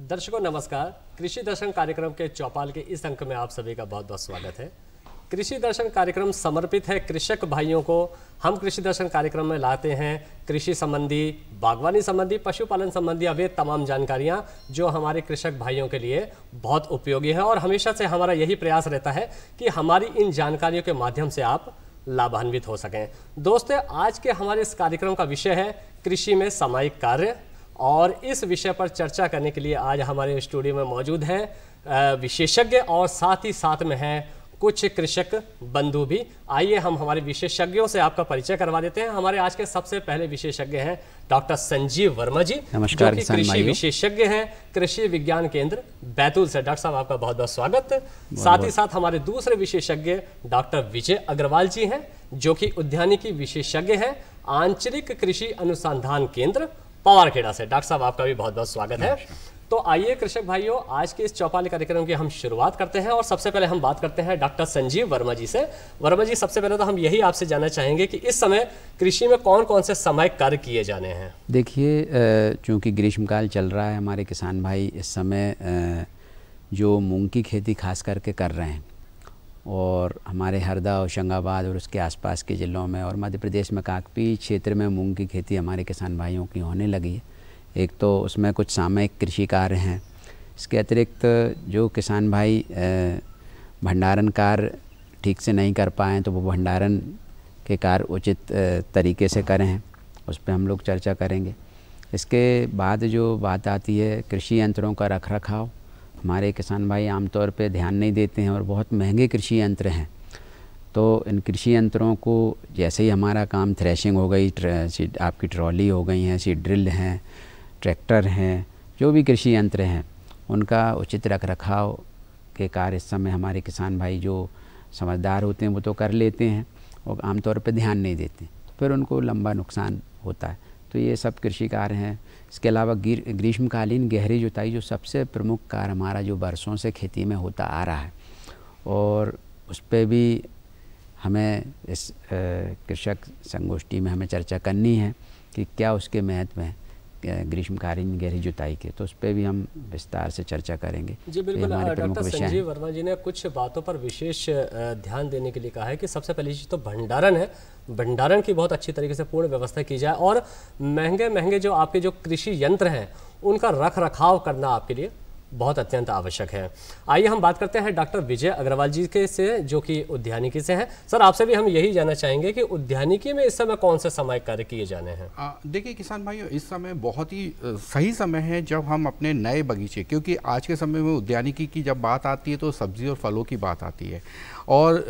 दर्शकों नमस्कार। कृषि दर्शन कार्यक्रम के चौपाल के इस अंक में आप सभी का बहुत बहुत स्वागत है। कृषि दर्शन कार्यक्रम समर्पित है कृषक भाइयों को। हम कृषि दर्शन कार्यक्रम में लाते हैं कृषि संबंधी, बागवानी संबंधी, पशुपालन संबंधी वे तमाम जानकारियां जो हमारे कृषक भाइयों के लिए बहुत उपयोगी है और हमेशा से हमारा यही प्रयास रहता है कि हमारी इन जानकारियों के माध्यम से आप लाभान्वित हो सकें। दोस्तों, आज के हमारे इस कार्यक्रम का विषय है कृषि में सामयिक कार्य और इस विषय पर चर्चा करने के लिए आज हमारे स्टूडियो में मौजूद हैं विशेषज्ञ और साथ ही साथ में हैं कुछ कृषक बंधु भी। आइए हम हमारे विशेषज्ञों से आपका परिचय करवा देते हैं। हमारे आज के सबसे पहले विशेषज्ञ हैं डॉक्टर संजीव वर्मा जी, नमस्कार। जो कि कृषि विशेषज्ञ हैं कृषि विज्ञान केंद्र बैतूल से। डॉक्टर साहब आपका बहुत बहुत स्वागत। साथ ही साथ हमारे दूसरे विशेषज्ञ डॉक्टर विजय अग्रवाल जी हैं, जो कि उद्यानिकी विशेषज्ञ हैं आंचलिक कृषि अनुसंधान केंद्र पवारखेड़ा से। डॉक्टर साहब आपका भी बहुत बहुत स्वागत है। तो आइए कृषक भाइयों, आज के इस चौपाली कार्यक्रम की हम शुरुआत करते हैं और सबसे पहले हम बात करते हैं डॉक्टर संजीव वर्मा जी से। वर्मा जी, सबसे पहले तो हम यही आपसे जानना चाहेंगे कि इस समय कृषि में कौन कौन से सामयिक कार्य किए जाने हैं। देखिए, चूँकि ग्रीष्मकाल चल रहा है, हमारे किसान भाई इस समय जो मूंग की खेती खास करके कर रहे हैं और हमारे हरदा, होशंगाबाद और उसके आसपास के ज़िलों में और मध्य प्रदेश में काकपी क्षेत्र में मूंग की खेती हमारे किसान भाइयों की होने लगी है। एक तो उसमें कुछ सामयिक कृषि कार्य हैं। इसके अतिरिक्त जो किसान भाई भंडारण कार्य ठीक से नहीं कर पाएँ तो वो भंडारण के कार्य उचित तरीके से करें, उस पर हम लोग चर्चा करेंगे। इसके बाद जो बात आती है कृषि यंत्रों का रख रखाव, हमारे किसान भाई आमतौर पे ध्यान नहीं देते हैं और बहुत महंगे कृषि यंत्र हैं। तो इन कृषि यंत्रों को, जैसे ही हमारा काम थ्रेशिंग हो गई, आपकी ट्रॉली हो गई हैं, सीड ड्रिल हैं, ट्रैक्टर हैं, जो भी कृषि यंत्र हैं, उनका उचित रख रखाव के कार्य इस समय हमारे किसान भाई जो समझदार होते हैं वो तो कर लेते हैं और आमतौर पे ध्यान नहीं देते, तो फिर उनको लंबा नुकसान होता है। तो ये सब कृषि कार्य हैं। इसके अलावा ग्रीष्मकालीन गहरी जुताई जो सबसे प्रमुख कार्य हमारा जो बरसों से खेती में होता आ रहा है और उस पर भी हमें इस कृषक संगोष्ठी में हमें चर्चा करनी है कि क्या उसके महत्व हैं ग्रीष्मकालीन गहरी जुताई के, तो उस पर भी हम विस्तार से चर्चा करेंगे। जी बिल्कुल। डॉक्टर संजीव वर्मा जी ने कुछ बातों पर विशेष ध्यान देने के लिए कहा है कि सबसे पहली चीज़ तो भंडारण है। भंडारण की बहुत अच्छी तरीके से पूर्ण व्यवस्था की जाए और महंगे महंगे जो आपके जो कृषि यंत्र हैं उनका रख रखाव करना आपके लिए बहुत अत्यंत आवश्यक है। आइए हम बात करते हैं डॉक्टर विजय अग्रवाल जी के से, जो कि उद्यानिकी से हैं। सर, आपसे भी हम यही जानना चाहेंगे कि उद्यानिकी में इस समय कौन से सामयिक कार्य किए जाने हैं। देखिए किसान भाइयों, इस समय बहुत ही सही समय है जब हम अपने नए बगीचे, क्योंकि आज के समय में उद्यानिकी की जब बात आती है तो सब्जी और फलों की बात आती है और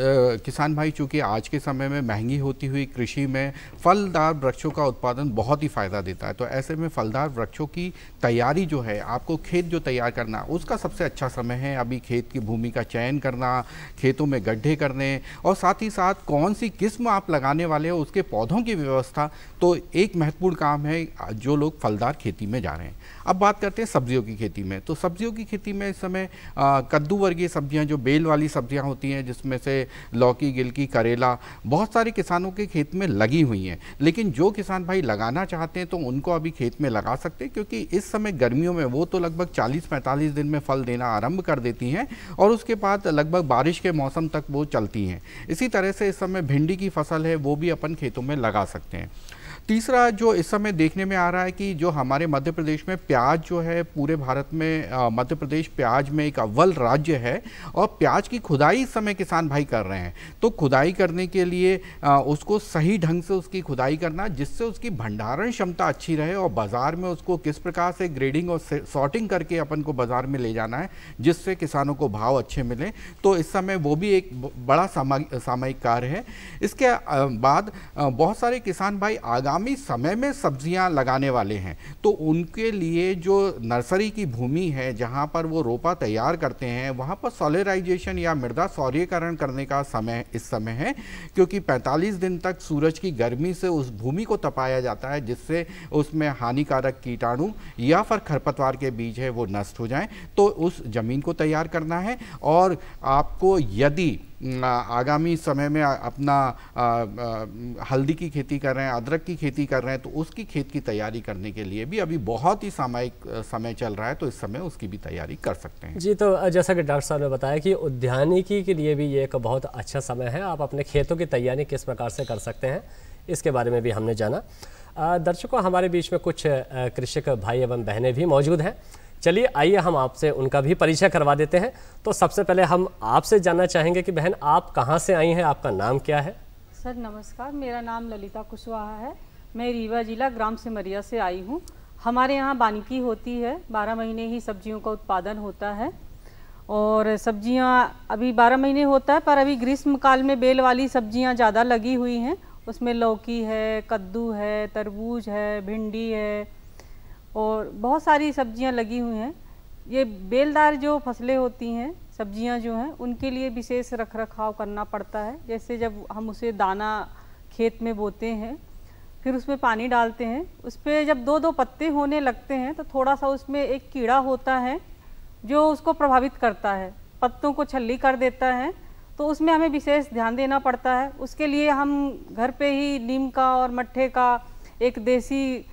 किसान भाई चूँकि आज के समय में महंगी होती हुई कृषि में फलदार वृक्षों का उत्पादन बहुत ही फ़ायदा देता है। तो ऐसे में फलदार वृक्षों की तैयारी जो है, आपको खेत जो तैयार करना, उसका सबसे अच्छा समय है अभी खेत की भूमि का चयन करना, खेतों में गड्ढे करने और साथ ही साथ कौन सी किस्म आप लगाने वाले हो उसके पौधों की व्यवस्था। तो एक महत्वपूर्ण काम है जो लोग फलदार खेती में जा रहे हैं। अब बात करते हैं सब्जियों की खेती में। तो सब्जियों की खेती में इस समय कद्दू वर्गीय सब्जियां, जो बेल वाली सब्जियां होती हैं, जिसमें से लौकी, गिलकी, करेला, बहुत सारे किसानों के खेत में लगी हुई हैं। लेकिन जो किसान भाई लगाना चाहते हैं तो उनको अभी खेत में लगा सकते हैं, क्योंकि इस समय गर्मियों में वो तो लगभग 40-45 दिन में फल देना आरंभ कर देती हैं और उसके बाद लगभग बारिश के मौसम तक वो चलती हैं। इसी तरह से इस समय भिंडी की फसल है वो भी अपन खेतों में लगा सकते हैं। तीसरा जो इस समय देखने में आ रहा है कि जो हमारे मध्य प्रदेश में प्याज जो है, पूरे भारत में मध्य प्रदेश प्याज में एक अव्वल राज्य है और प्याज की खुदाई इस समय किसान भाई कर रहे हैं। तो खुदाई करने के लिए उसको सही ढंग से उसकी खुदाई करना, जिससे उसकी भंडारण क्षमता अच्छी रहे और बाज़ार में उसको किस प्रकार से ग्रेडिंग और सॉर्टिंग करके अपन को बाज़ार में ले जाना है, जिससे किसानों को भाव अच्छे मिले। तो इस समय वो भी एक बड़ा सामयिक कार्य है। इसके बाद बहुत सारे किसान भाई आगामी समय में सब्जियां लगाने वाले हैं, तो उनके लिए जो नर्सरी की भूमि है जहां पर वो रोपा तैयार करते हैं, वहां पर सोलराइजेशन या मृदा सौर्यीकरण करने का समय इस समय है, क्योंकि 45 दिन तक सूरज की गर्मी से उस भूमि को तपाया जाता है, जिससे उसमें हानिकारक कीटाणु या फिर खरपतवार के बीज है वो नष्ट हो जाएं। तो उस जमीन को तैयार करना है और आपको यदि आगामी समय में अपना हल्दी की खेती कर रहे हैं, अदरक की खेती कर रहे हैं, तो उसकी खेत की तैयारी करने के लिए भी अभी बहुत ही सामयिक समय चल रहा है, तो इस समय उसकी भी तैयारी कर सकते हैं। जी, तो जैसा कि डॉक्टर साहब ने बताया कि उद्यानिकी के लिए भी ये एक बहुत अच्छा समय है। आप अपने खेतों की तैयारी किस प्रकार से कर सकते हैं, इसके बारे में भी हमने जाना। दर्शकों, हमारे बीच में कुछ कृषक भाई एवं बहनें भी मौजूद हैं। चलिए आइए हम आपसे उनका भी परिचय करवा देते हैं। तो सबसे पहले हम आपसे जानना चाहेंगे कि बहन, आप कहाँ से आई हैं, आपका नाम क्या है? सर नमस्कार, मेरा नाम ललिता कुशवाहा है। मैं रीवा जिला ग्राम सिमरिया से आई हूँ। हमारे यहाँ वानिकी होती है, 12 महीने ही सब्जियों का उत्पादन होता है और सब्जियाँ अभी 12 महीने होता है, पर अभी ग्रीष्म काल में बेल वाली सब्जियाँ ज़्यादा लगी हुई हैं। उसमें लौकी है, कद्दू है, तरबूज है, भिंडी है और बहुत सारी सब्जियां लगी हुई हैं। ये बेलदार जो फसलें होती हैं, सब्जियां जो हैं, उनके लिए विशेष रख रखाव करना पड़ता है। जैसे जब हम उसे दाना खेत में बोते हैं, फिर उसमें पानी डालते हैं, उस पर जब 2-2 पत्ते होने लगते हैं तो थोड़ा सा उसमें एक कीड़ा होता है जो उसको प्रभावित करता है, पत्तों को छल्ली कर देता है। तो उसमें हमें विशेष ध्यान देना पड़ता है। उसके लिए हम घर पे ही नीम का और मट्ठे का एक देसी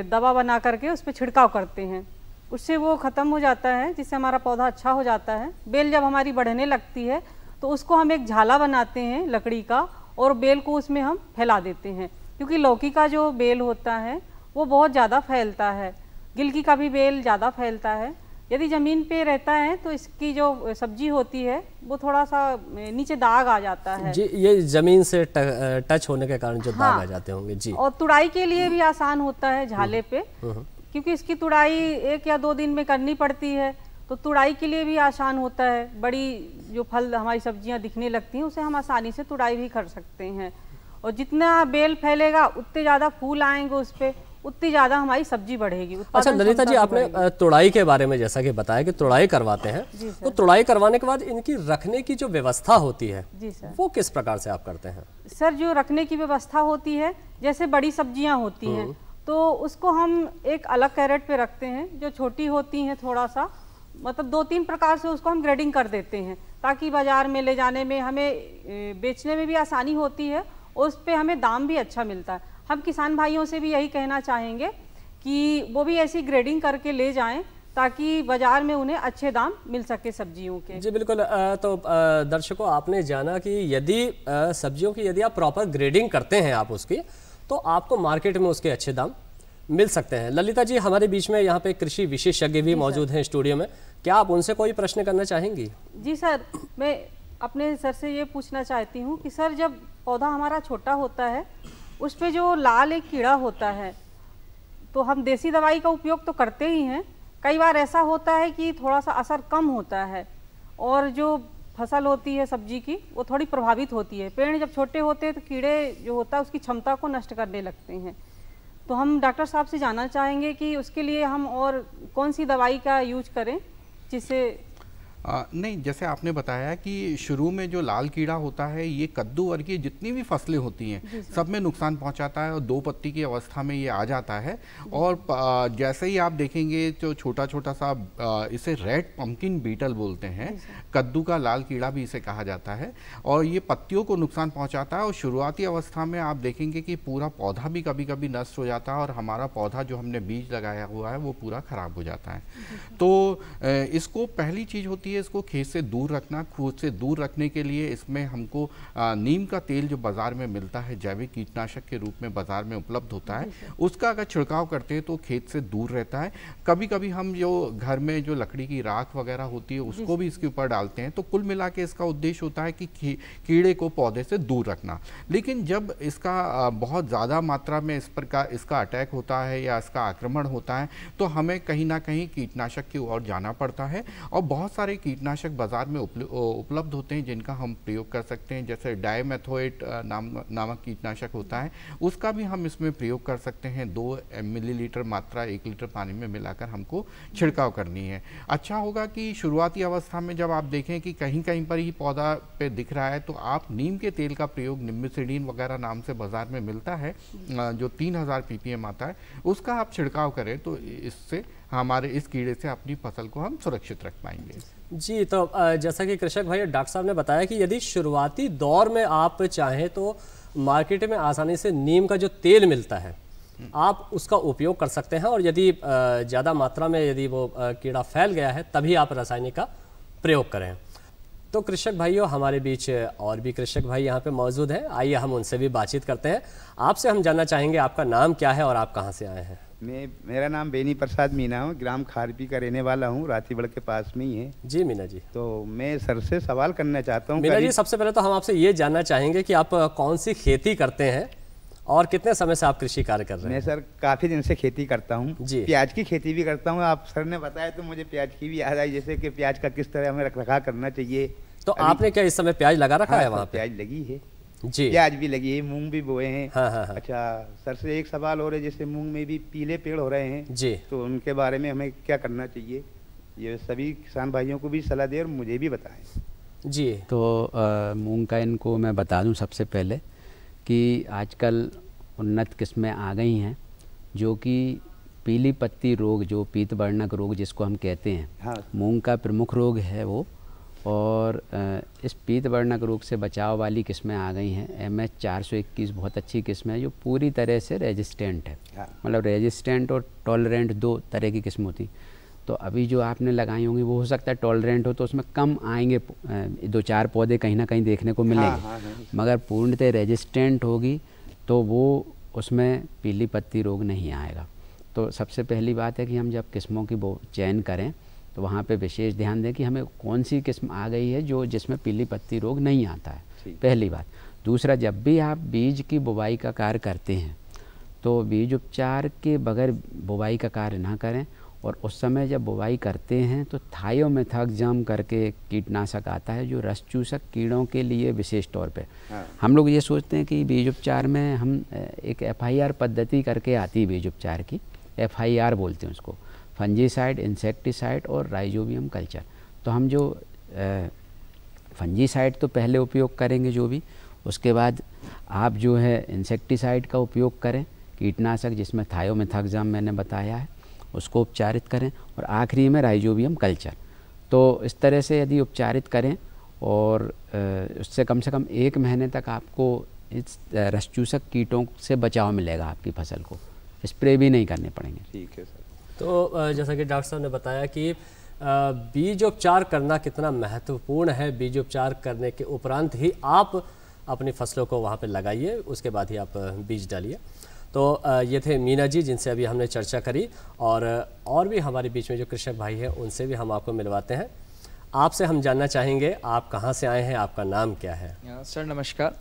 दवा बना करके उस पर छिड़काव करते हैं, उससे वो ख़त्म हो जाता है, जिससे हमारा पौधा अच्छा हो जाता है। बेल जब हमारी बढ़ने लगती है तो उसको हम एक झाला बनाते हैं लकड़ी का और बेल को उसमें हम फैला देते हैं, क्योंकि लौकी का जो बेल होता है वो बहुत ज़्यादा फैलता है, गिलकी का भी बेल ज़्यादा फैलता है। यदि ज़मीन पे रहता है तो इसकी जो सब्जी होती है वो थोड़ा सा नीचे दाग आ जाता है। जी, ये ज़मीन से टच होने के कारण जो दाग आ जाते होंगे। जी, और तुड़ाई के लिए भी आसान होता है झाले पे, क्योंकि इसकी तुड़ाई 1 या 2 दिन में करनी पड़ती है, तो तुड़ाई के लिए भी आसान होता है। बड़ी जो फल हमारी सब्जियां दिखने लगती हैं उसे हम आसानी से तुड़ाई भी कर सकते हैं, और जितना बेल फैलेगा उतने ज़्यादा फूल आएंगे उस पर, उतनी ज़्यादा हमारी सब्जी बढ़ेगी। अच्छा ललिता जी, आपने तुड़ाई के बारे में जैसा कि बताया कि तुड़ाई करवाते हैं, तो तुड़ाई करवाने के बाद इनकी रखने की जो व्यवस्था होती है, जी सर, वो किस प्रकार से आप करते हैं? सर जो रखने की व्यवस्था होती है, जैसे बड़ी सब्जियां होती हैं तो उसको हम एक अलग कैरेट पे रखते हैं। जो छोटी होती हैं थोड़ा सा, मतलब 2-3 प्रकार से उसको हम ग्रेडिंग कर देते हैं, ताकि बाजार में ले जाने में हमें बेचने में भी आसानी होती है और उस पर हमें दाम भी अच्छा मिलता है। हम किसान भाइयों से भी यही कहना चाहेंगे कि वो भी ऐसी ग्रेडिंग करके ले जाएं, ताकि बाजार में उन्हें अच्छे दाम मिल सके सब्जियों के। जी बिल्कुल। तो दर्शकों, आपने जाना कि यदि सब्जियों की यदि आप प्रॉपर ग्रेडिंग करते हैं आप उसकी, तो आपको मार्केट में उसके अच्छे दाम मिल सकते हैं। ललिता जी, हमारे बीच में यहाँ पे कृषि विशेषज्ञ भी मौजूद हैं स्टूडियो में, क्या आप उनसे कोई प्रश्न करना चाहेंगी? जी सर, मैं अपने सर से ये पूछना चाहती हूँ कि सर जब पौधा हमारा छोटा होता है उस पर जो लाल एक कीड़ा होता है, तो हम देसी दवाई का उपयोग तो करते ही हैं, कई बार ऐसा होता है कि थोड़ा सा असर कम होता है और जो फसल होती है सब्जी की वो थोड़ी प्रभावित होती है। पेड़ जब छोटे होते हैं तो कीड़े जो होता है उसकी क्षमता को नष्ट करने लगते हैं। तो हम डॉक्टर साहब से जानना चाहेंगे कि उसके लिए हम और कौन सी दवाई का यूज करें जिससे नहीं, जैसे आपने बताया कि शुरू में जो लाल कीड़ा होता है ये कद्दू वर्गीय जितनी भी फसलें होती हैं सब में नुकसान पहुंचाता है और 2 पत्ती की अवस्था में ये आ जाता है। और जैसे ही आप देखेंगे तो छोटा छोटा सा इसे रेड पंपकिन बीटल बोलते हैं, कद्दू का लाल कीड़ा भी इसे कहा जाता है, और ये पत्तियों को नुकसान पहुँचाता है। और शुरुआती अवस्था में आप देखेंगे कि पूरा पौधा भी कभी कभी नष्ट हो जाता है और हमारा पौधा जो हमने बीज लगाया हुआ है वो पूरा ख़राब हो जाता है। तो इसको पहली चीज़ होती है इसको खेत से दूर रखना। खेत से दूर रखने के लिए इसमें हमको नीम का तेल जो बाज़ार में मिलता है, जैविक कीटनाशक के रूप में बाज़ार में उपलब्ध होता है, उसका अगर छिड़काव करते हैं तो खेत से दूर रहता है। कभी कभी हम जो घर में जो लकड़ी की राख वगैरह होती है उसको भी इसके ऊपर डालते हैं। तो कुल मिला के इसका उद्देश्य होता है कि कीड़े को पौधे से दूर रखना। लेकिन जब इसका बहुत ज़्यादा मात्रा में इस प्रकार इसका अटैक होता है या इसका आक्रमण होता है तो हमें कहीं ना कहीं कीटनाशक की ओर जाना पड़ता है। और बहुत सारे कीटनाशक बाजार में उपलब्ध होते हैं जिनका हम प्रयोग कर सकते हैं। जैसे डाइमेथोएट नामक कीटनाशक होता है, उसका भी हम इसमें प्रयोग कर सकते हैं। 2 मिलीलीटर मात्रा 1 लीटर पानी में मिलाकर हमको छिड़काव करनी है। अच्छा होगा कि शुरुआती अवस्था में जब आप देखें कि कहीं कहीं पर ही पौधा पे दिख रहा है तो आप नीम के तेल का प्रयोग, निम्बिसिडीन वगैरह नाम से बाजार में मिलता है जो 3000 ppm आता है, उसका आप छिड़काव करें तो इससे हमारे इस कीड़े से अपनी फसल को हम सुरक्षित रख पाएंगे। जी, तो जैसा कि कृषक भाई डॉक्टर साहब ने बताया कि यदि शुरुआती दौर में आप चाहें तो मार्केट में आसानी से नीम का जो तेल मिलता है आप उसका उपयोग कर सकते हैं, और यदि ज़्यादा मात्रा में यदि वो कीड़ा फैल गया है तभी आप रासायनिक का प्रयोग करें। तो कृषक भाइयों, हमारे बीच और भी कृषक भाई यहाँ पे मौजूद हैं, आइए हम उनसे भी बातचीत करते हैं। आपसे हम जानना चाहेंगे आपका नाम क्या है और आप कहाँ से आए हैं? मेरा नाम बेनी प्रसाद मीना हूँ, ग्राम खारपी का रहने वाला हूँ, रातीबड़ के पास में ही है। जी मीना जी, तो मैं सर से सवाल करना चाहता हूँ। मीना जी, सबसे पहले तो हम आपसे ये जानना चाहेंगे कि आप कौन सी खेती करते हैं और कितने समय से आप कृषि कार्य कर रहे हैं? मैं सर काफ़ी दिन से खेती करता हूँ जी। प्याज की खेती भी करता हूँ। आप सर ने बताया तो मुझे प्याज की भी याद आई, जैसे कि प्याज का किस तरह हमें रखरखाव करना चाहिए। तो आपने क्या इस समय प्याज लगा रखा है वहाँ पे? प्याज लगी है जी, प्याज भी लगी है, मूंग भी बोए हैं। हाँ। अच्छा सर से एक सवाल हो रहा है, जैसे मूंग में भी पीले पेड़ हो रहे हैं जी, तो उनके बारे में हमें क्या करना चाहिए? ये सभी किसान भाइयों को भी सलाह दें और मुझे भी बताएं। जी, तो मूंग का इनको मैं बता दूं सबसे पहले कि आजकल उन्नत किस्में आ गई हैं जो कि पीली पत्ती रोग, जो पीतवर्णक रोग जिसको हम कहते हैं, हाँ। मूंग का प्रमुख रोग है वो। और इस पीतवर्णक रोग से बचाव वाली किस्में आ गई हैं। MS 421 बहुत अच्छी किस्म है जो पूरी तरह से रेजिस्टेंट है। हाँ। मतलब रेजिस्टेंट और टॉलरेंट दो तरह की किस्म होती। तो अभी जो आपने लगाई होंगी वो हो सकता है टॉलरेंट हो तो उसमें कम आएंगे, 2-4 पौधे कहीं ना कहीं देखने को मिलेंगे। हाँ। मगर पूर्णतः रेजिस्टेंट होगी तो वो उसमें पीली पत्ती रोग नहीं आएगा। तो सबसे पहली बात है कि हम जब किस्मों की वो चयन करें तो वहाँ पे विशेष ध्यान दें कि हमें कौन सी किस्म आ गई है जो जिसमें पीली पत्ती रोग नहीं आता है, पहली बात। दूसरा, जब भी आप बीज की बुवाई का कार्य करते हैं तो बीज उपचार के बगैर बुवाई का कार्य ना करें। और उस समय जब बुवाई करते हैं तो थायोमेथाक्साम करके कीटनाशक आता है जो रस चूसक कीड़ों के लिए विशेष तौर पे। हम लोग ये सोचते हैं कि बीज उपचार में हम एक FIR पद्धति करके आती है बीज उपचार की, FIR बोलते हैं उसको, फंजीसाइड, इंसेक्टिसाइड और राइजोबियम कल्चर। तो हम जो फंजीसाइड तो पहले उपयोग करेंगे जो भी, उसके बाद आप जो है इंसेक्टिसाइड का उपयोग करें, कीटनाशक जिसमें थायोमेथाक्साम मैंने बताया है उसको उपचारित करें, और आखिरी में राइजोबियम कल्चर। तो इस तरह से यदि उपचारित करें और उससे कम से कम 1 महीने तक आपको इस रसचूसक कीटों से बचाव मिलेगा, आपकी फसल को स्प्रे भी नहीं करने पड़ेंगे। ठीक है सर। तो जैसा कि डॉक्टर साहब ने बताया कि बीजोपचार करना कितना महत्वपूर्ण है, बीजोपचार करने के उपरांत ही आप अपनी फसलों को वहाँ पे लगाइए, उसके बाद ही आप बीज डालिए। तो ये थे मीना जी जिनसे अभी हमने चर्चा करी, और भी हमारे बीच में जो कृषक भाई हैं उनसे भी हम आपको मिलवाते हैं। आपसे हम जानना चाहेंगे आप कहाँ से आए हैं, आपका नाम क्या है? सर नमस्कार,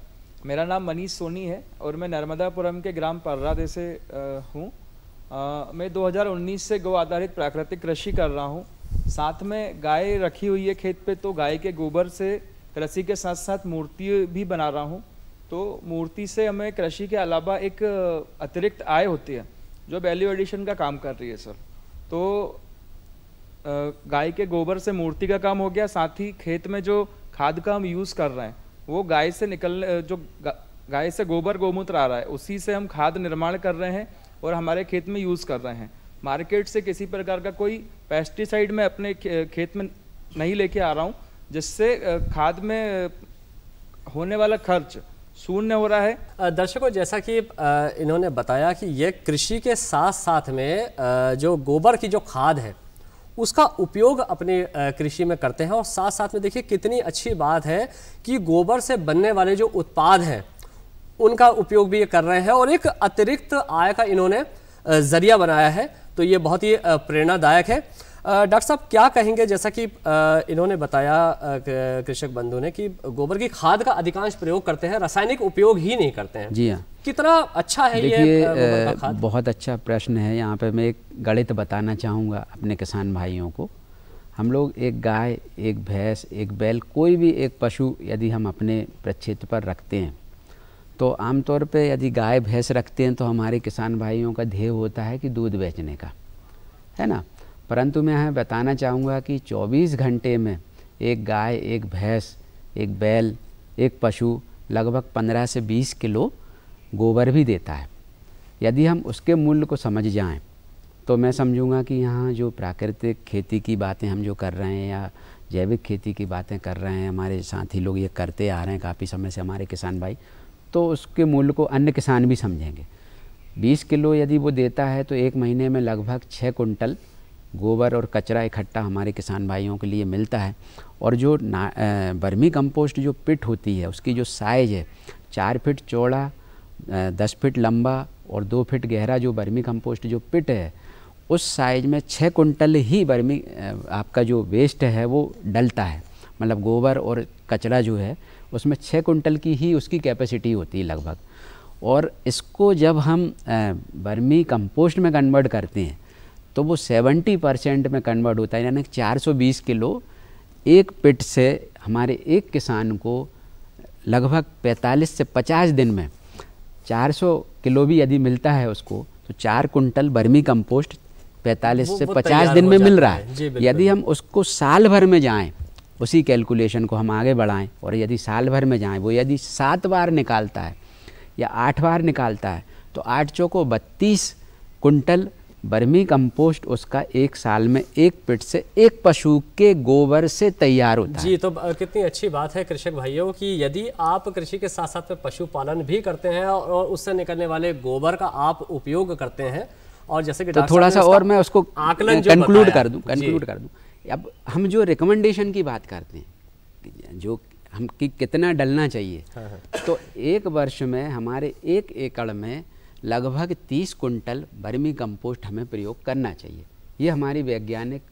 मेरा नाम मनीष सोनी है और मैं नर्मदापुरम के ग्राम पर्रादे से हूँ। मैं 2019 से गौ आधारित प्राकृतिक कृषि कर रहा हूँ। साथ में गाय रखी हुई है खेत पे, तो गाय के गोबर से कृषि के साथ साथ मूर्ति भी बना रहा हूँ। तो मूर्ति से हमें कृषि के अलावा एक अतिरिक्त आय होती है जो वैल्यू एडिशन का काम कर रही है सर। तो गाय के गोबर से मूर्ति का काम हो गया, साथ ही खेत में जो खाद का हम यूज़ कर रहे हैं वो गाय से गाय से गोबर गोमूत्र आ रहा है, उसी से हम खाद निर्माण कर रहे हैं और हमारे खेत में यूज़ कर रहे हैं। मार्केट से किसी प्रकार का कोई पेस्टिसाइड मैं अपने खेत में नहीं लेके आ रहा हूँ, जिससे खाद में होने वाला खर्च शून्य हो रहा है। दर्शकों, जैसा कि इन्होंने बताया कि ये कृषि के साथ साथ में जो गोबर की जो खाद है उसका उपयोग अपने कृषि में करते हैं, और साथ साथ में देखिए कितनी अच्छी बात है कि गोबर से बनने वाले जो उत्पाद हैं उनका उपयोग भी ये कर रहे हैं और एक अतिरिक्त आय का इन्होंने जरिया बनाया है। तो ये बहुत ही प्रेरणादायक है। डॉक्टर साहब क्या कहेंगे, जैसा कि इन्होंने बताया कृषक बंधु ने कि गोबर की खाद का अधिकांश प्रयोग करते हैं, रासायनिक उपयोग ही नहीं करते हैं। जी हाँ, कितना अच्छा है ये गोबर का खाद? बहुत अच्छा प्रश्न है। यहाँ पे मैं एक गणित बताना चाहूँगा अपने किसान भाइयों को। हम लोग एक गाय, एक भैंस, एक बैल, कोई भी एक पशु यदि हम अपने प्रक्षेत्र पर रखते हैं तो आमतौर पे यदि गाय भैंस रखते हैं तो हमारे किसान भाइयों का ध्येय होता है कि दूध बेचने का, है ना। परंतु मैं यहाँ बताना चाहूँगा कि 24 घंटे में एक गाय, एक भैंस, एक बैल, एक पशु लगभग 15 से 20 किलो गोबर भी देता है। यदि हम उसके मूल्य को समझ जाएं तो मैं समझूंगा कि यहाँ जो प्राकृतिक खेती की बातें हम जो कर रहे हैं या जैविक खेती की बातें कर रहे हैं, हमारे साथी लोग ये करते आ रहे हैं काफ़ी समय से, हमारे किसान भाई, तो उसके मूल्य को अन्य किसान भी समझेंगे। 20 किलो यदि वो देता है तो 1 महीने में लगभग 6 कुंटल गोबर और कचरा इकट्ठा हमारे किसान भाइयों के लिए मिलता है। और जो वर्मी कंपोस्ट जो पिट होती है उसकी जो साइज़ है 4 फीट चौड़ा, 10 फीट लंबा और 2 फीट गहरा जो वर्मी कंपोस्ट जो पिट है, उस साइज में 6 कुंटल ही वर्मी आपका जो वेस्ट है वो डलता है। मतलब गोबर और कचरा जो है उसमें 6 कुंटल की ही उसकी कैपेसिटी होती है लगभग। और इसको जब हम वर्मी कंपोस्ट में कन्वर्ट करते हैं तो वो 70% में कन्वर्ट होता है, यानी 420 किलो एक पिट से हमारे एक किसान को लगभग 45 से 50 दिन में 400 किलो भी यदि मिलता है उसको, तो 4 कुंटल वर्मी कंपोस्ट 45 से 50 दिन में मिल रहा है। यदि हम उसको साल भर में जाएं, उसी कैलकुलेशन को हम आगे बढ़ाएं और यदि साल भर में जाएं, वो यदि 7 बार निकालता है या 8 बार निकालता है तो 8 चौको 32 कुंटल वर्मी कंपोस्ट उसका एक साल में एक पिट से एक पशु के गोबर से तैयार होता है। जी, तो कितनी अच्छी बात है कृषक भाइयों की यदि आप कृषि के साथ साथ में पशुपालन भी करते हैं और उससे निकलने वाले गोबर का आप उपयोग करते हैं, और जैसे कि तो थोड़ा सा और मैं उसको कंक्लूड कर दूं। अब हम जो रिकमेंडेशन की बात करते हैं, जो हम कितना डलना चाहिए, तो 1 वर्ष में हमारे 1 एकड़ में लगभग 30 कुंटल वर्मी कंपोस्ट हमें प्रयोग करना चाहिए। ये हमारी वैज्ञानिक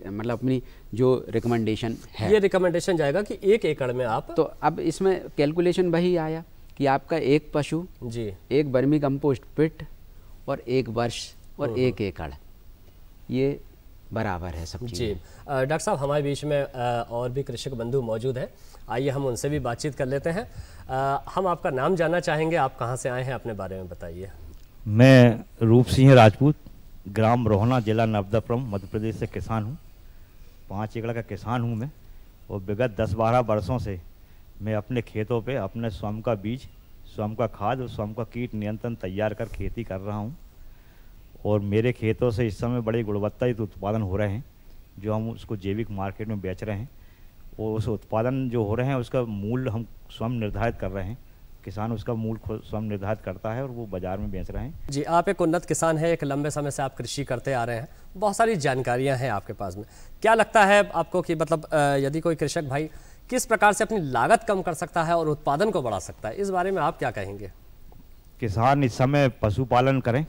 मतलब अपनी जो रिकमेंडेशन है, ये रिकमेंडेशन जाएगा कि 1 एकड़ में आप, तो अब इसमें कैलकुलेशन वही आया कि आपका 1 पशु जी, 1 वर्मी कंपोस्ट पिट और 1 वर्ष और 1 एकड़, ये बराबर है सब जी। डॉक्टर साहब, हमारे बीच में और भी कृषक बंधु मौजूद हैं, आइए हम उनसे भी बातचीत कर लेते हैं। हम आपका नाम जानना चाहेंगे, आप कहाँ से आए हैं, अपने बारे में बताइए। मैं रूप सिंह राजपूत, ग्राम रोहना, जिला नर्मदापुरम, मध्य प्रदेश से किसान हूँ। 5 एकड़ का किसान हूँ मैं, और विगत 10-12 वर्षों से मैं अपने खेतों पे अपने स्वयं का बीज, स्वयं का खाद और स्वयं का कीट नियंत्रण तैयार कर खेती कर रहा हूँ। और मेरे खेतों से इस समय बड़ी गुणवत्तायुक्त उत्पादन हो रहे हैं, जो हम उसको जैविक मार्केट में बेच रहे हैं। और उस उत्पादन जो हो रहे हैं उसका मूल्य हम स्वयं निर्धारित कर रहे हैं, किसान उसका मूल्य स्वयं निर्धारित करता है और वो बाज़ार में बेच रहे हैं। जी, आप एक उन्नत किसान हैं, एक लंबे समय से आप कृषि करते आ रहे हैं, बहुत सारी जानकारियाँ हैं आपके पास में। क्या लगता है आपको कि मतलब यदि कोई कृषक भाई किस प्रकार से अपनी लागत कम कर सकता है और उत्पादन को बढ़ा सकता है, इस बारे में आप क्या कहेंगे? किसान इस समय पशुपालन करें,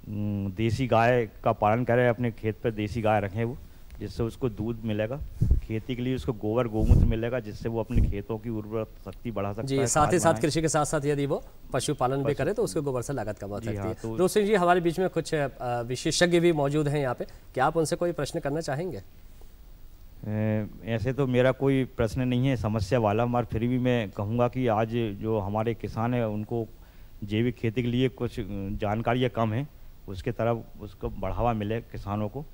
देसी गाय का पालन करें, अपने खेत पर देसी गाय रखें वो, जिससे उसको दूध मिलेगा, खेती के लिए उसको गोबर गोमूत्र मिलेगा, जिससे वो अपने खेतों की उर्वरक शक्ति बढ़ा सकता है। जी, साथ ही साथ कृषि के साथ साथ यदि वो पशुपालन भी करे तो उसके गोबर से लागत कम हो सकती है। तो रूप सिंह जी, हमारे बीच में कुछ विशेषज्ञ भी मौजूद हैं यहाँ पे, क्या आप उनसे कोई प्रश्न करना चाहेंगे? ऐसे तो मेरा कोई प्रश्न नहीं है समस्या वाला, मगर फिर भी मैं कहूँगा कि आज जो हमारे किसान हैं उनको जैविक खेती के लिए कुछ जानकारियाँ कम हैं, उसके तरफ उसको बढ़ावा मिले किसानों को,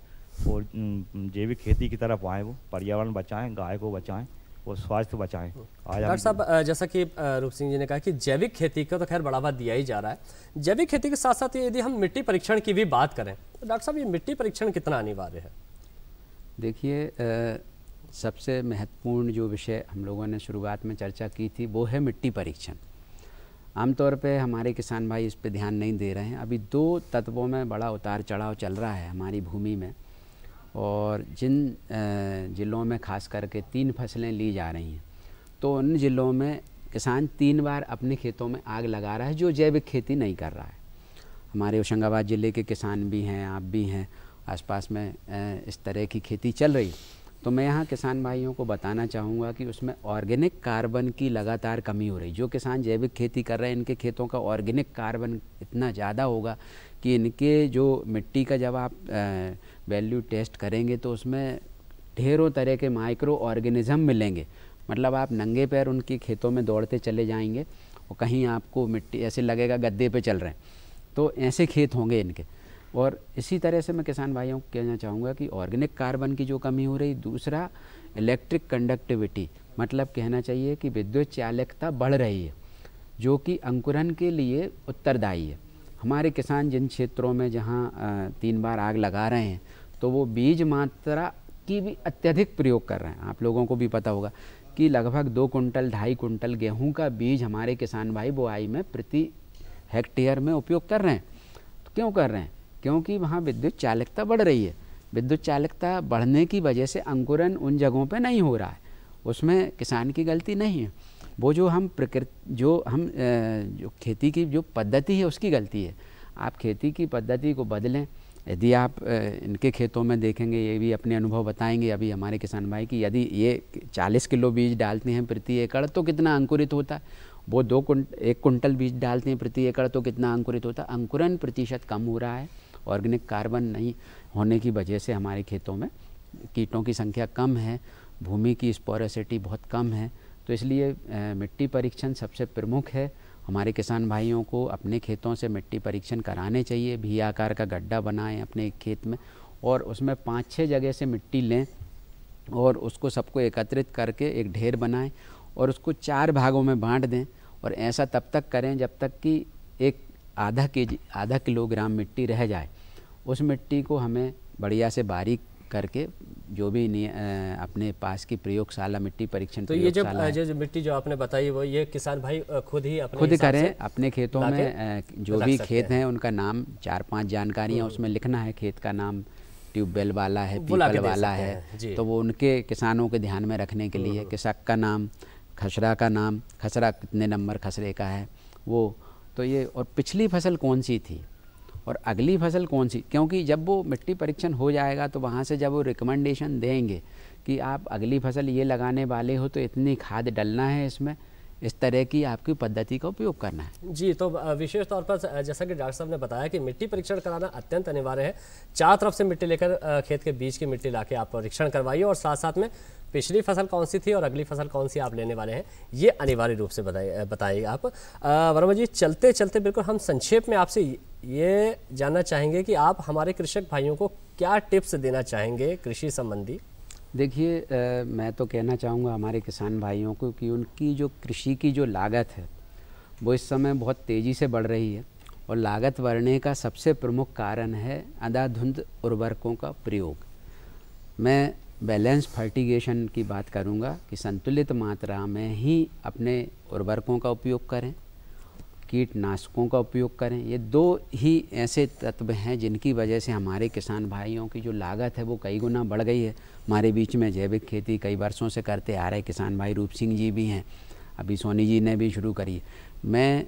और जैविक खेती की तरफ आएँ, वो पर्यावरण बचाएं, गाय को बचाएं और स्वास्थ्य बचाएं। डॉक्टर साहब, जैसा कि रूप सिंह जी ने कहा कि जैविक खेती को तो खैर बढ़ावा दिया ही जा रहा है, जैविक खेती के साथ साथ यदि हम मिट्टी परीक्षण की भी बात करें तो डॉक्टर साहब ये मिट्टी परीक्षण कितना अनिवार्य है? देखिए, सबसे महत्वपूर्ण जो विषय हम लोगों ने शुरुआत में चर्चा की थी वो है मिट्टी परीक्षण। आमतौर पे हमारे किसान भाई इस पे ध्यान नहीं दे रहे हैं। अभी 2 तत्वों में बड़ा उतार चढ़ाव चल रहा है हमारी भूमि में, और जिन ज़िलों में खास करके 3 फसलें ली जा रही हैं, तो उन ज़िलों में किसान 3 बार अपने खेतों में आग लगा रहा है जो जैविक खेती नहीं कर रहा है। हमारे होशंगाबाद ज़िले के किसान भी हैं, आप भी हैं, आसपास में इस तरह की खेती चल रही। तो मैं यहाँ किसान भाइयों को बताना चाहूँगा कि उसमें ऑर्गेनिक कार्बन की लगातार कमी हो रही। जो किसान जैविक खेती कर रहे हैं, इनके खेतों का ऑर्गेनिक कार्बन इतना ज़्यादा होगा कि इनके जो मिट्टी का जब आप वैल्यू टेस्ट करेंगे तो उसमें ढेरों तरह के माइक्रो ऑर्गेनिज़म मिलेंगे। मतलब आप नंगे पैर उनके खेतों में दौड़ते चले जाएंगे और कहीं आपको मिट्टी ऐसे लगेगा गद्दे पे चल रहे हैं, तो ऐसे खेत होंगे इनके। और इसी तरह से मैं किसान भाइयों को कहना चाहूँगा कि ऑर्गेनिक कार्बन की जो कमी हो रही, दूसरा इलेक्ट्रिक कंडक्टिविटी, मतलब कहना चाहिए कि विद्युत चालकता बढ़ रही है, जो कि अंकुरन के लिए उत्तरदायी है। हमारे किसान जिन क्षेत्रों में जहाँ 3 बार आग लगा रहे हैं तो वो बीज मात्रा की भी अत्यधिक प्रयोग कर रहे हैं। आप लोगों को भी पता होगा कि लगभग 2 कुंटल 2.5 कुंटल गेहूं का बीज हमारे किसान भाई बुआई में प्रति हेक्टेयर में उपयोग कर रहे हैं। तो क्यों कर रहे हैं? क्योंकि वहाँ विद्युत चालकता बढ़ रही है। विद्युत चालकता बढ़ने की वजह से अंकुरन उन जगहों पे नहीं हो रहा है, उसमें किसान की गलती नहीं है। वो जो खेती की जो पद्धति है उसकी गलती है। आप खेती की पद्धति को बदलें। यदि आप इनके खेतों में देखेंगे, ये भी अपने अनुभव बताएंगे अभी हमारे किसान भाई कि यदि ये 40 किलो बीज डालते हैं प्रति एकड़ तो कितना अंकुरित होता है, वो 1 कुंटल बीज डालते हैं प्रति एकड़ तो कितना अंकुरित होता है। अंकुरन प्रतिशत कम हो रहा है, ऑर्गेनिक कार्बन नहीं होने की वजह से हमारे खेतों में कीटों की संख्या कम है, भूमि की स्पोरोसिटी बहुत कम है। तो इसलिए मिट्टी परीक्षण सबसे प्रमुख है। हमारे किसान भाइयों को अपने खेतों से मिट्टी परीक्षण कराने चाहिए। भी आकार का गड्ढा बनाएं अपने खेत में और उसमें 5-6 जगह से मिट्टी लें और उसको सबको एकत्रित करके एक ढेर बनाएं और उसको 4 भागों में बांट दें। और ऐसा तब तक करें जब तक कि एक आधा किलोग्राम मिट्टी रह जाए। उस मिट्टी को हमें बढ़िया से बारीक करके जो भी अपने पास की प्रयोगशाला मिट्टी परीक्षण तो ये जो मिट्टी जो आपने बताई वो ये किसान भाई खुद ही करें अपने खेतों में। जो भी खेत हैं उनका नाम 4-5 जानकारियाँ उसमें लिखना है। खेत का नाम ट्यूबवेल वाला है, पीपल वाला है, तो वो उनके किसानों के ध्यान में रखने के लिए। किसक का नाम, खसरा का नाम, खसरा कितने नंबर खसरे का है वो, तो ये और पिछली फसल कौन सी थी और अगली फसल कौन सी। क्योंकि जब वो मिट्टी परीक्षण हो जाएगा तो वहाँ से जब वो रिकमेंडेशन देंगे कि आप अगली फसल ये लगाने वाले हो तो इतनी खाद डलना है इसमें, इस तरह की आपकी पद्धति का उपयोग करना है। जी, तो विशेष तौर पर जैसा कि डॉक्टर साहब ने बताया कि मिट्टी परीक्षण कराना अत्यंत अनिवार्य है। 4 तरफ से मिट्टी लेकर खेत के बीच की मिट्टी लाके आप परीक्षण करवाइए और साथ साथ में पिछली फसल कौन सी थी और अगली फसल कौन सी आप लेने वाले हैं ये अनिवार्य रूप से बताइए आप। वर्मा जी, चलते चलते बिल्कुल हम संक्षेप में आपसे ये जानना चाहेंगे कि आप हमारे कृषक भाइयों को क्या टिप्स देना चाहेंगे कृषि संबंधी। देखिए, मैं तो कहना चाहूँगा हमारे किसान भाइयों को कि उनकी जो कृषि की जो लागत है वो इस समय बहुत तेज़ी से बढ़ रही है और लागत बढ़ने का सबसे प्रमुख कारण है अंधाधुंध उर्वरकों का प्रयोग। मैं बैलेंस फर्टिगेशन की बात करूँगा कि संतुलित मात्रा में ही अपने उर्वरकों का उपयोग करें, कीटनाशकों का उपयोग करें। ये 2 ही ऐसे तत्व हैं जिनकी वजह से हमारे किसान भाइयों की जो लागत है वो कई गुना बढ़ गई है। हमारे बीच में जैविक खेती कई वर्षों से करते आ रहे किसान भाई रूप सिंह जी भी हैं, अभी सोनी जी ने भी शुरू करी है। मैं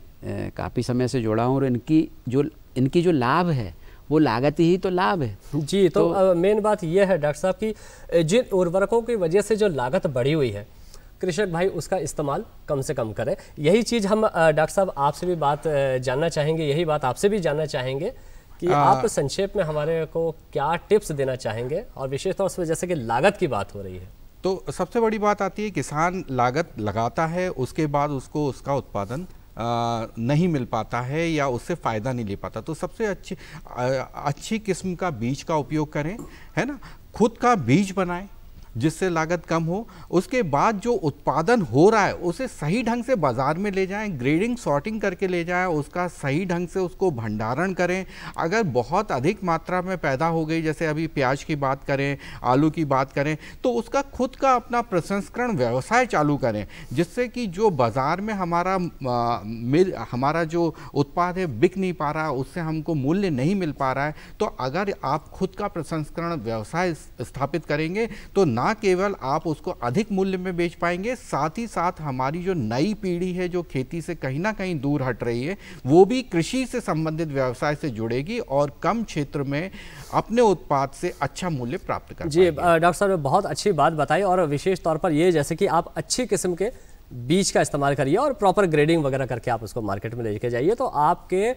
काफ़ी समय से जुड़ा हूँ और इनकी जो लाभ है वो लागत ही तो लाभ है। जी, तो मेन बात यह है डॉक्टर साहब कि जिन उर्वरकों की वजह से जो लागत बढ़ी हुई है कृषक भाई उसका इस्तेमाल कम से कम करें। यही चीज़ हम डॉक्टर साहब आपसे भी बात जानना चाहेंगे, यही बात आपसे भी जानना चाहेंगे कि आप संक्षेप में हमारे को क्या टिप्स देना चाहेंगे और विशेष तौर से जैसे कि लागत की बात हो रही है। तो सबसे बड़ी बात आती है किसान लागत लगाता है, उसके बाद उसको उसका उत्पादन नहीं मिल पाता है या उससे फ़ायदा नहीं ले पाता। तो सबसे अच्छी किस्म का बीज का उपयोग करें, है ना, खुद का बीज बनाएं जिससे लागत कम हो। उसके बाद जो उत्पादन हो रहा है उसे सही ढंग से बाज़ार में ले जाएं, ग्रेडिंग सॉर्टिंग करके ले जाएं, उसका सही ढंग से उसको भंडारण करें। अगर बहुत अधिक मात्रा में पैदा हो गई, जैसे अभी प्याज की बात करें, आलू की बात करें, तो उसका खुद का अपना प्रसंस्करण व्यवसाय चालू करें जिससे कि जो बाज़ार में हमारा जो उत्पाद है बिक नहीं पा रहा, उससे हमको मूल्य नहीं मिल पा रहा है। तो अगर आप खुद का प्रसंस्करण व्यवसाय स्थापित करेंगे तो ना केवल आप उसको अधिक मूल्य में बेच पाएंगे, साथ ही साथ हमारी जो नई पीढ़ी है जो खेती से कहीं ना कहीं दूर हट रही है वो भी कृषि से संबंधित व्यवसाय से जुड़ेगी और कम क्षेत्र में अपने उत्पाद से अच्छा मूल्य प्राप्त कर जी, डॉक्टर साहब ने बहुत अच्छी बात बताई और विशेष तौर पर ये जैसे कि आप अच्छी किस्म के बीज का इस्तेमाल करिए और प्रॉपर ग्रेडिंग वगैरह करके आप उसको मार्केट में लेके जाइए तो आपके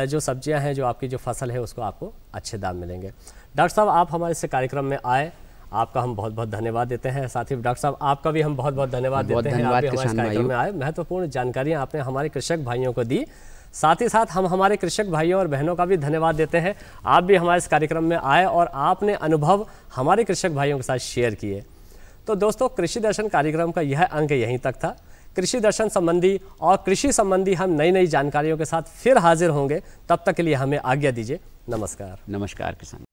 जो सब्जियां हैं, जो आपकी जो फसल है उसको आपको अच्छे दाम मिलेंगे। डॉक्टर साहब, आप हमारे इस कार्यक्रम में आए, आपका हम बहुत बहुत धन्यवाद देते हैं। साथ ही डॉक्टर साहब आपका भी हम बहुत बहुत धन्यवाद देते हैं, आप भी हमारे इस कार्यक्रम में आए, महत्वपूर्ण जानकारियां आपने हमारे कृषक भाइयों को दी। साथ ही साथ हम हमारे कृषक भाइयों और बहनों का भी धन्यवाद देते हैं, आप भी हमारे इस कार्यक्रम में आए और आपने अनुभव हमारे कृषक भाइयों के साथ शेयर किए। तो दोस्तों, कृषि दर्शन कार्यक्रम का यह अंक यहीं तक था। कृषि दर्शन संबंधी और कृषि संबंधी हम नई नई जानकारियों के साथ फिर हाजिर होंगे। तब तक के लिए हमें आज्ञा दीजिए। नमस्कार। नमस्कार किसान।